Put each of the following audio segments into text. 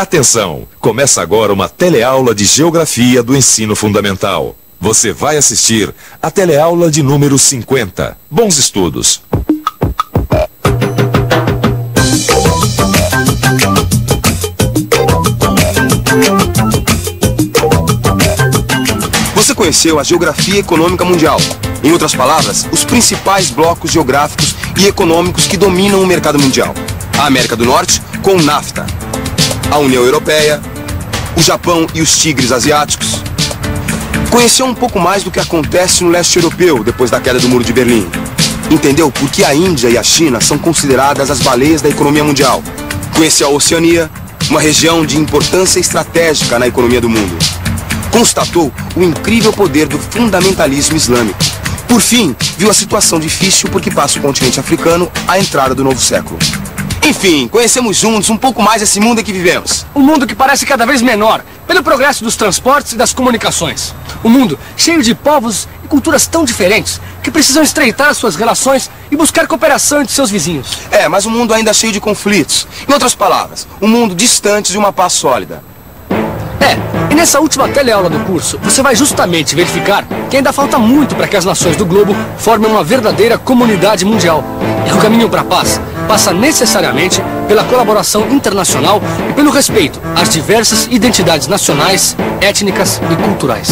Atenção! Começa agora uma teleaula de Geografia do Ensino Fundamental. Você vai assistir a teleaula de número 50. Bons estudos! Você conheceu a Geografia Econômica Mundial. Em outras palavras, os principais blocos geográficos e econômicos que dominam o mercado mundial. A América do Norte, com o NAFTA. A União Europeia, o Japão e os tigres asiáticos. Conheceu um pouco mais do que acontece no leste europeu depois da queda do Muro de Berlim. Entendeu por que a Índia e a China são consideradas as baleias da economia mundial. Conheceu a Oceania, uma região de importância estratégica na economia do mundo. Constatou o incrível poder do fundamentalismo islâmico. Por fim, viu a situação difícil por que passa o continente africano à entrada do novo século. Enfim, conhecemos juntos um pouco mais esse mundo em que vivemos. Um mundo que parece cada vez menor, pelo progresso dos transportes e das comunicações. Um mundo cheio de povos e culturas tão diferentes, que precisam estreitar suas relações e buscar cooperação entre seus vizinhos. Mas um mundo ainda cheio de conflitos. Em outras palavras, um mundo distante de uma paz sólida. E nessa última teleaula do curso, você vai justamente verificar que ainda falta muito para que as nações do globo formem uma verdadeira comunidade mundial. E que o caminho para a paz passa necessariamente pela colaboração internacional e pelo respeito às diversas identidades nacionais, étnicas e culturais.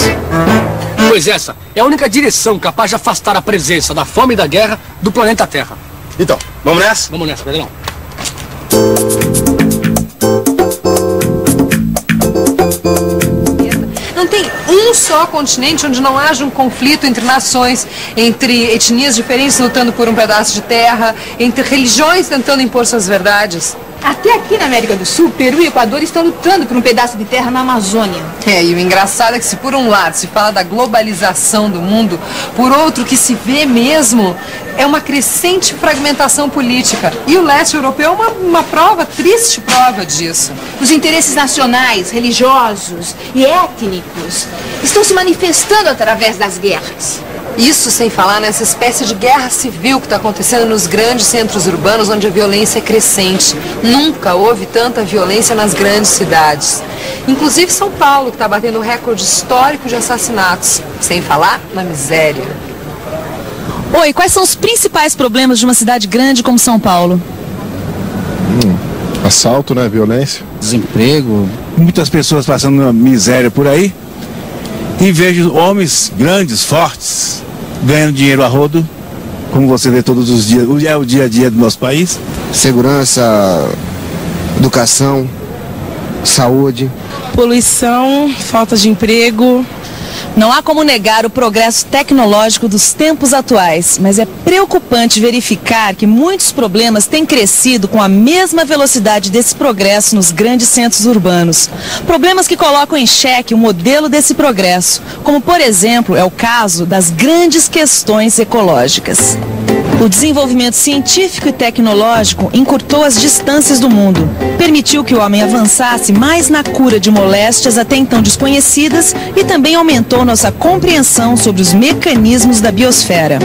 Pois essa é a única direção capaz de afastar a presença da fome e da guerra do planeta Terra. Então, vamos nessa? Vamos nessa, Pedrão. Não tem um só continente onde não haja um conflito entre nações, entre etnias diferentes lutando por um pedaço de terra, entre religiões tentando impor suas verdades. Até aqui na América do Sul, Peru e Equador estão lutando por um pedaço de terra na Amazônia. E o engraçado é que se por um lado se fala da globalização do mundo, por outro que se vê mesmo é uma crescente fragmentação política. E o leste europeu é uma triste prova disso. Os interesses nacionais, religiosos e étnicos estão se manifestando através das guerras. Isso sem falar nessa espécie de guerra civil que está acontecendo nos grandes centros urbanos onde a violência é crescente. Nunca houve tanta violência nas grandes cidades. Inclusive São Paulo, que está batendo um recorde histórico de assassinatos. Sem falar na miséria. Oi, quais são os principais problemas de uma cidade grande como São Paulo? Assalto, né? Violência. Desemprego. Muitas pessoas passando uma miséria por aí. E vejo homens grandes, fortes, ganhando dinheiro a rodo, como você vê todos os dias. É o dia a dia do nosso país. Segurança, educação, saúde. Poluição, falta de emprego. Não há como negar o progresso tecnológico dos tempos atuais, mas é preocupante verificar que muitos problemas têm crescido com a mesma velocidade desse progresso nos grandes centros urbanos. Problemas que colocam em xeque o modelo desse progresso, como por exemplo é o caso das grandes questões ecológicas. O desenvolvimento científico e tecnológico encurtou as distâncias do mundo, permitiu que o homem avançasse mais na cura de moléstias até então desconhecidas e também aumentou nossa compreensão sobre os mecanismos da biosfera.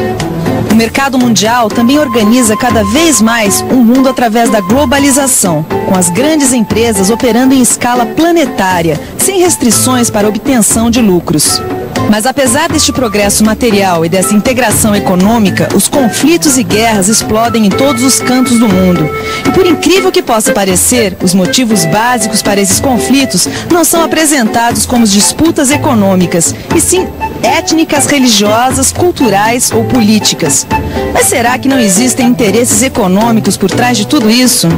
O mercado mundial também organiza cada vez mais um mundo através da globalização, com as grandes empresas operando em escala planetária, sem restrições para obtenção de lucros. Mas apesar deste progresso material e dessa integração econômica, os conflitos e guerras explodem em todos os cantos do mundo. E por incrível que possa parecer, os motivos básicos para esses conflitos não são apresentados como disputas econômicas, e sim étnicas, religiosas, culturais ou políticas. Mas será que não existem interesses econômicos por trás de tudo isso?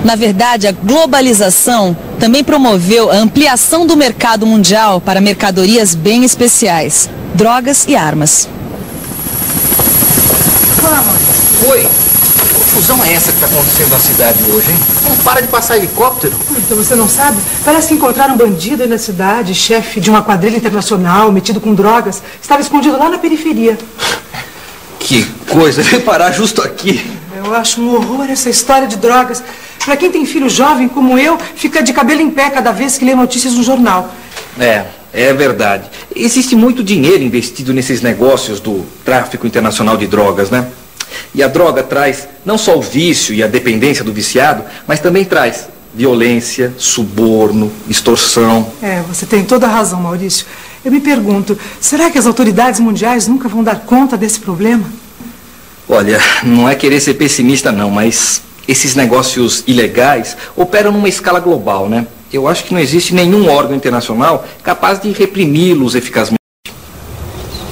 Na verdade, a globalização também promoveu a ampliação do mercado mundial para mercadorias bem especiais, drogas e armas. Oi, que confusão é essa que está acontecendo na cidade hoje, hein? Não para de passar helicóptero. Então você não sabe? Parece que encontraram um bandido aí na cidade, chefe de uma quadrilha internacional, metido com drogas. Estava escondido lá na periferia. Que coisa, veio parar justo aqui. Eu acho um horror essa história de drogas. Para quem tem filho jovem como eu, fica de cabelo em pé cada vez que lê notícias no jornal. É verdade. Existe muito dinheiro investido nesses negócios do tráfico internacional de drogas, né? E a droga traz não só o vício e a dependência do viciado, mas também traz violência, suborno, extorsão. Você tem toda a razão, Maurício. Eu me pergunto, será que as autoridades mundiais nunca vão dar conta desse problema? Olha, não é querer ser pessimista não, mas esses negócios ilegais operam numa escala global, né? Eu acho que não existe nenhum órgão internacional capaz de reprimi-los eficazmente.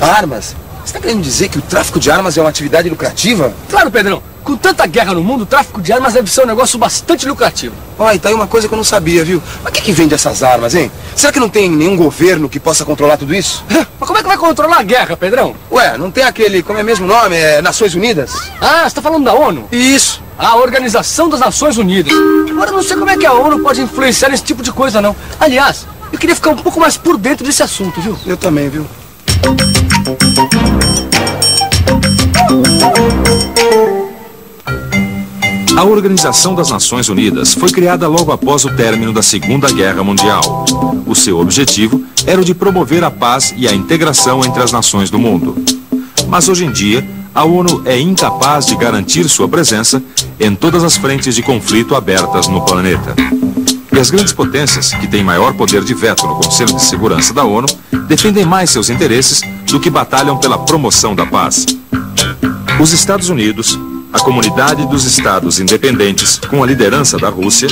Armas? Você está querendo dizer que o tráfico de armas é uma atividade lucrativa? Claro, Pedrão. Com tanta guerra no mundo, o tráfico de armas deve ser um negócio bastante lucrativo. Olha, tá aí uma coisa que eu não sabia, viu? Mas quem que vende essas armas, hein? Será que não tem nenhum governo que possa controlar tudo isso? Mas como é que vai controlar a guerra, Pedrão? Ué, não tem aquele, como é mesmo o nome? Nações Unidas? Ah, você tá falando da ONU? Isso. A Organização das Nações Unidas. Agora, eu não sei como é que a ONU pode influenciar nesse tipo de coisa, não. Aliás, eu queria ficar um pouco mais por dentro desse assunto, viu? Eu também, viu? A Organização das Nações Unidas foi criada logo após o término da Segunda Guerra Mundial. O seu objetivo era o de promover a paz e a integração entre as nações do mundo. Mas hoje em dia, a ONU é incapaz de garantir sua presença em todas as frentes de conflito abertas no planeta. E as grandes potências, que têm maior poder de veto no Conselho de Segurança da ONU, defendem mais seus interesses do que batalham pela promoção da paz. Os Estados Unidos, a Comunidade dos Estados Independentes, com a liderança da Rússia,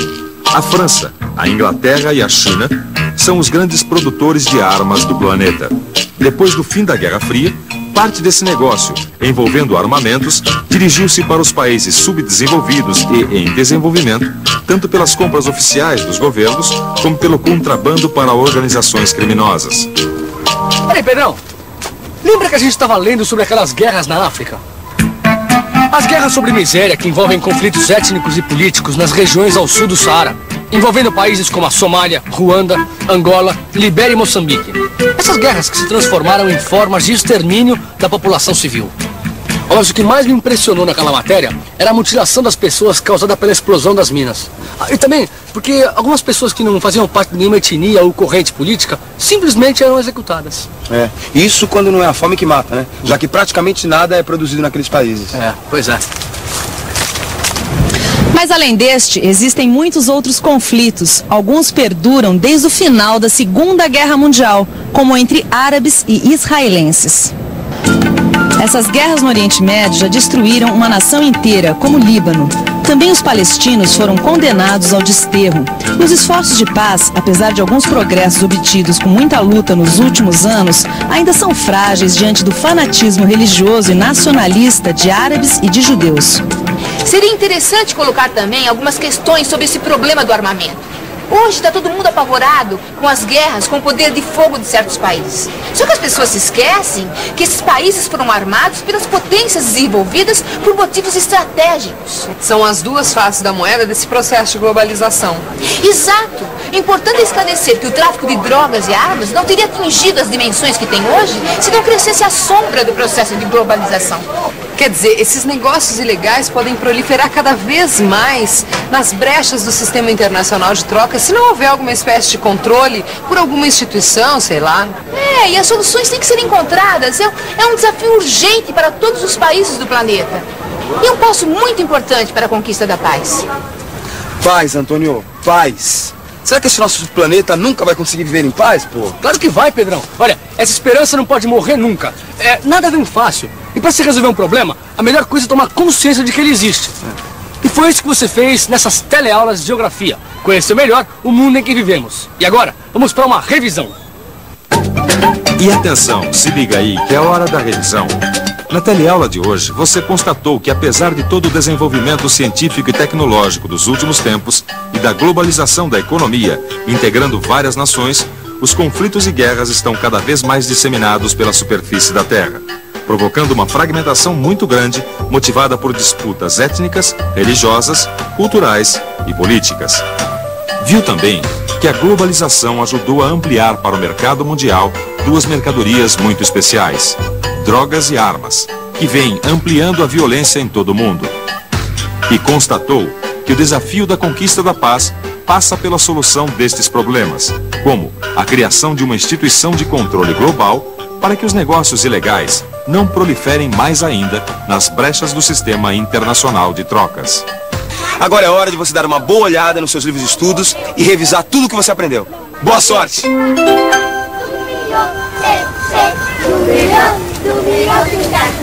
a França, a Inglaterra e a China são os grandes produtores de armas do planeta. Depois do fim da Guerra Fria, parte desse negócio, envolvendo armamentos, dirigiu-se para os países subdesenvolvidos e em desenvolvimento, tanto pelas compras oficiais dos governos, como pelo contrabando para organizações criminosas. Peraí, Pedrão. Lembra que a gente estava lendo sobre aquelas guerras na África? As guerras sobre miséria que envolvem conflitos étnicos e políticos nas regiões ao sul do Saara, envolvendo países como a Somália, Ruanda, Angola, Libéria e Moçambique. Essas guerras que se transformaram em formas de extermínio da população civil. Mas o que mais me impressionou naquela matéria era a mutilação das pessoas causada pela explosão das minas. E também porque algumas pessoas que não faziam parte de nenhuma etnia ou corrente política simplesmente eram executadas. Isso quando não é a fome que mata, né? Já que praticamente nada é produzido naqueles países. Pois é. Mas além deste, existem muitos outros conflitos. Alguns perduram desde o final da Segunda Guerra Mundial, como entre árabes e israelenses. Essas guerras no Oriente Médio já destruíram uma nação inteira, como o Líbano. Também os palestinos foram condenados ao desterro. E os esforços de paz, apesar de alguns progressos obtidos com muita luta nos últimos anos, ainda são frágeis diante do fanatismo religioso e nacionalista de árabes e de judeus. Seria interessante colocar também algumas questões sobre esse problema do armamento. Hoje está todo mundo apavorado com as guerras, com o poder de fogo de certos países. Só que as pessoas se esquecem que esses países foram armados pelas potências desenvolvidas por motivos estratégicos. São as duas faces da moeda desse processo de globalização. Exato. É importante esclarecer que o tráfico de drogas e armas não teria atingido as dimensões que tem hoje se não crescesse a sombra do processo de globalização. Quer dizer, esses negócios ilegais podem proliferar cada vez mais nas brechas do sistema internacional de troca se não houver alguma espécie de controle por alguma instituição, sei lá. E as soluções têm que ser encontradas. É um desafio urgente para todos os países do planeta. E um passo muito importante para a conquista da paz. Paz, Antônio, paz. Será que esse nosso planeta nunca vai conseguir viver em paz, pô? Claro que vai, Pedrão. Olha, essa esperança não pode morrer nunca. Nada vem fácil. E para se resolver um problema, a melhor coisa é tomar consciência de que ele existe. E foi isso que você fez nessas teleaulas de geografia. Conheceu melhor o mundo em que vivemos. E agora, vamos para uma revisão. E atenção, se liga aí que é a hora da revisão. Na teleaula de hoje, você constatou que apesar de todo o desenvolvimento científico e tecnológico dos últimos tempos e da globalização da economia, integrando várias nações, os conflitos e guerras estão cada vez mais disseminados pela superfície da Terra, provocando uma fragmentação muito grande, motivada por disputas étnicas, religiosas, culturais e políticas. Viu também que a globalização ajudou a ampliar para o mercado mundial duas mercadorias muito especiais: drogas e armas, que vêm ampliando a violência em todo o mundo. E constatou que o desafio da conquista da paz passa pela solução destes problemas, como a criação de uma instituição de controle global para que os negócios ilegais não proliferem mais ainda nas brechas do sistema internacional de trocas. Agora é hora de você dar uma boa olhada nos seus livros de estudos e revisar tudo o que você aprendeu. Boa sorte! Do